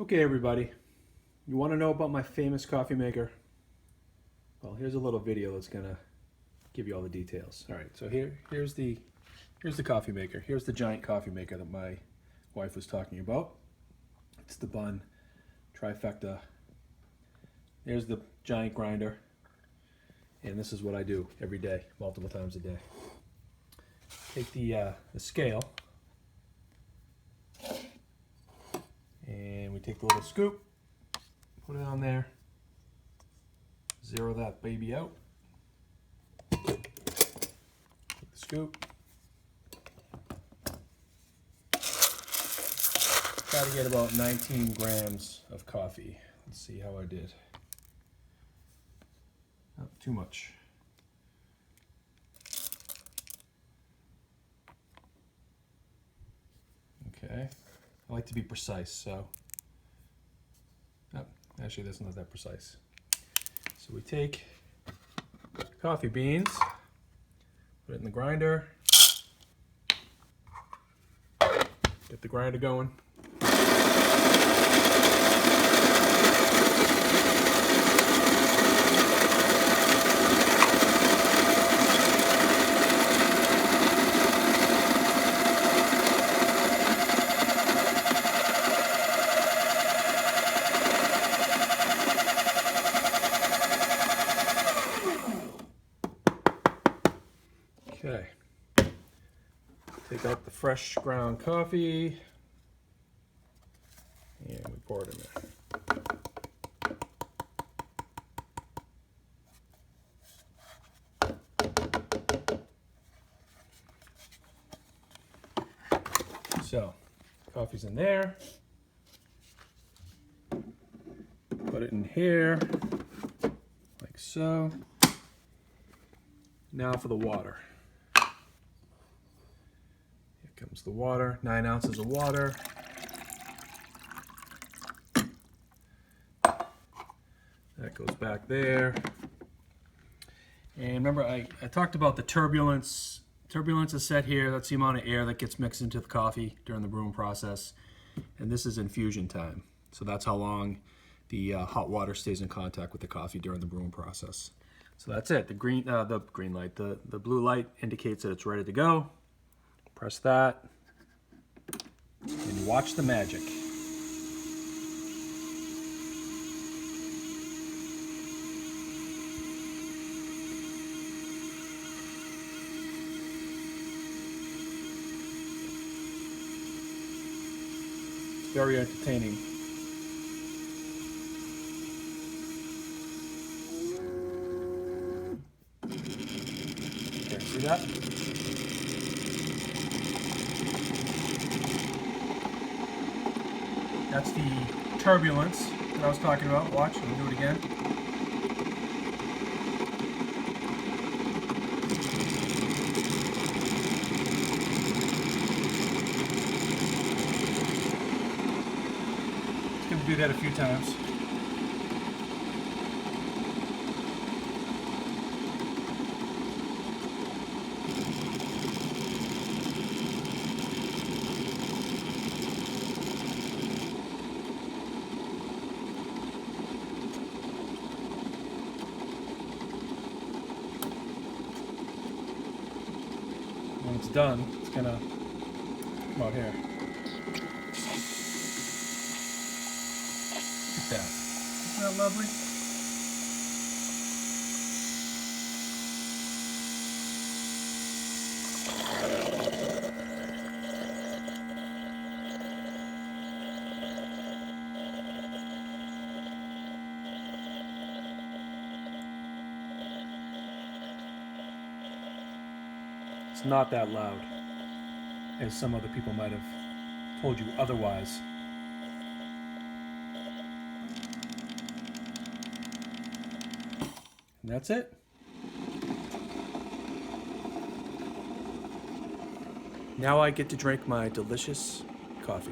Okay, everybody, you want to know about my famous coffee maker? Well, here's a little video that's gonna give you all the details. All right, so here's the coffee maker. Here's the giant coffee maker that my wife was talking about. It's the Bunn Trifecta. There's the giant grinder, and this is what I do every day, multiple times a day. Take the scale, and we take the little scoop, put it on there, zero that baby out, take the scoop, try to get about 19 grams of coffee. Let's see how I did. Not too much. Okay, I like to be precise, so actually that's not that precise. So we take coffee beans, put it in the grinder, get the grinder going. Okay, take out the fresh ground coffee and we pour it in there. So, coffee's in there. Put it in here, like so. Now for the water. Comes the water, 9 ounces of water. That goes back there. And remember, I talked about the turbulence. Turbulence is set here. That's the amount of air that gets mixed into the coffee during the brewing process. And this is infusion time. So that's how long the hot water stays in contact with the coffee during the brewing process. So that's it. The green light, the blue light indicates that it's ready to go. Press that, and watch the magic. It's very entertaining. Okay, see that? That's the turbulence that I was talking about. Watch, I'll do it again. It's going to do that a few times. When it's done, it's gonna come out here. Look at that. Isn't that lovely? It's not that loud, as some other people might have told you otherwise. And that's it. Now I get to drink my delicious coffee.